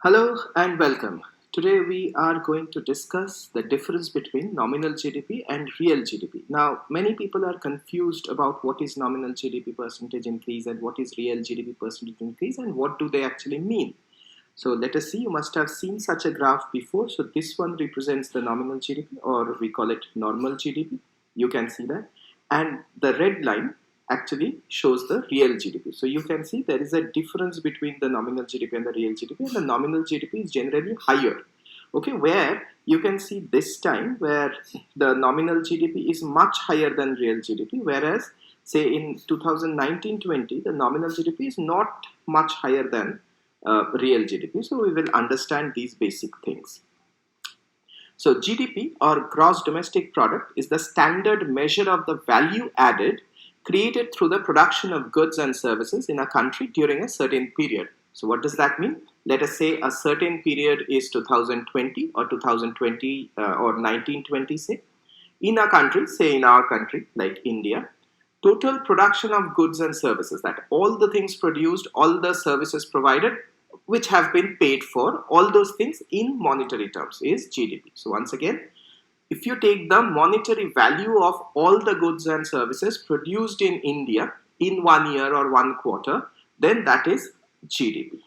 Hello and welcome. Today we are going to discuss the difference between nominal GDP and real GDP. Now, many people are confused about what is nominal GDP percentage increase and what is real GDP percentage increase and what do they actually mean. So let us see, you must have seen such a graph before. So this one represents the nominal GDP, or we call it normal GDP. You can see that. And the red line actually shows the real GDP. So you can see there is a difference between the nominal GDP and the real GDP, and the nominal GDP is generally higher. Okay, where you can see this time where the nominal GDP is much higher than real GDP, whereas say in 2019-20, the nominal GDP is not much higher than real GDP. So we will understand these basic things. So GDP, or gross domestic product, is the standard measure of the value added created through the production of goods and services in a country during a certain period. So what does that mean? Let us say a certain period is 2020 or 2020 or 1920, say. In a country, say in our country like India, total production of goods and services, that all the things produced, all the services provided, which have been paid for, all those things in monetary terms is GDP. So once again, if you take the monetary value of all the goods and services produced in India in 1 year or 1 quarter, then that is GDP.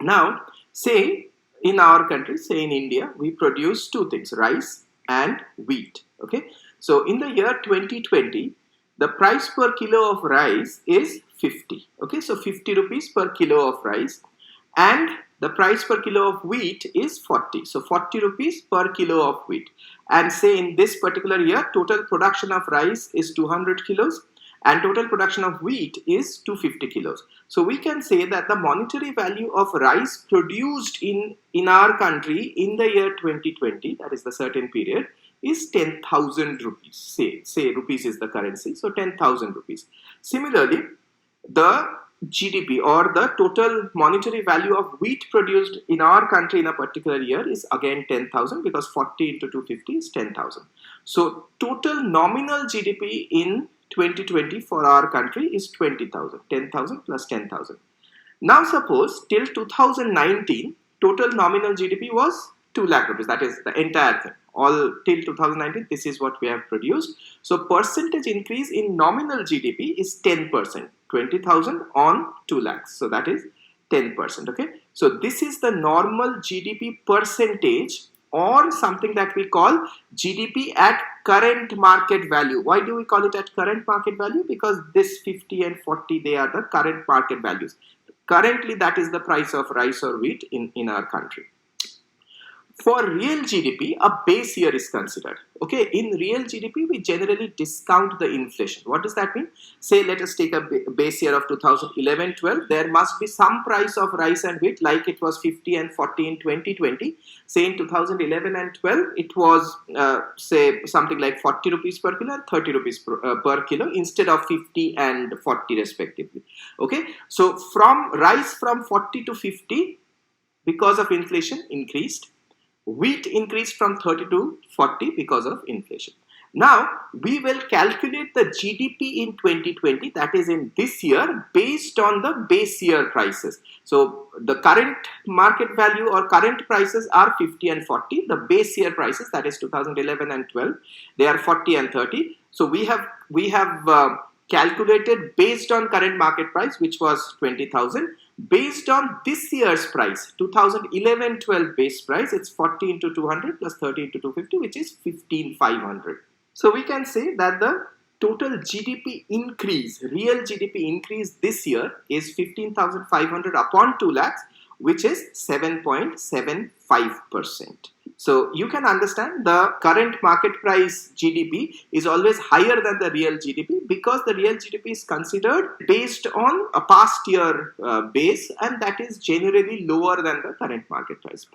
Now, say in our country, say in India, we produce two things, rice and wheat. Okay, so in the year 2020, the price per kilo of rice is 50. Okay, so 50 rupees per kilo of rice, and the price per kilo of wheat is 40. So 40 rupees per kilo of wheat. And say in this particular year, total production of rice is 200 kilos and total production of wheat is 250 kilos. So we can say that the monetary value of rice produced in our country in the year 2020, that is the certain period, is 10,000 rupees. Say rupees is the currency, so 10,000 rupees. Similarly, the GDP, or the total monetary value of wheat produced in our country in a particular year, is again 10,000, because 40 into 250 is 10,000. So total nominal GDP in 2020 for our country is 20,000, 10,000 plus 10,000. Now suppose till 2019, total nominal GDP was 2 lakh rupees, that is the entire thing. All till 2019, this is what we have produced. So percentage increase in nominal GDP is 10%, 20,000 on 2 lakhs. So that is 10%. Okay. So this is the normal GDP percentage, or something that we call GDP at current market value. Why do we call it at current market value? Because this 50 and 40, they are the current market values. Currently, that is the price of rice or wheat in our country. For real GDP, a base year is considered. Okay, in real GDP, we generally discount the inflation. What does that mean? Say, let us take a base year of 2011-12. There must be some price of rice and wheat, like it was 50 and 40 in 2020. Say in 2011 and 12, it was say something like 40 rupees per kilo and 30 rupees per kilo instead of 50 and 40 respectively. Okay, so from rice from 40 to 50, because of inflation, increased. Wheat increased from 30 to 40 because of inflation. Now, we will calculate the GDP in 2020, that is in this year, based on the base year prices. So, the current market value or current prices are 50 and 40. The base year prices, that is 2011 and 12, they are 40 and 30. So, we have calculated based on current market price, which was 20,000. Based on this year's price, 2011-12 base price, it's 40 into 200 plus 30 into 250, which is 15,500. So we can say that the total GDP increase, real GDP increase this year is 15,500 upon 2 lakhs, which is 7.75%. So you can understand the current market price GDP is always higher than the real GDP, because the real GDP is considered based on a past year base, and that is generally lower than the current market price.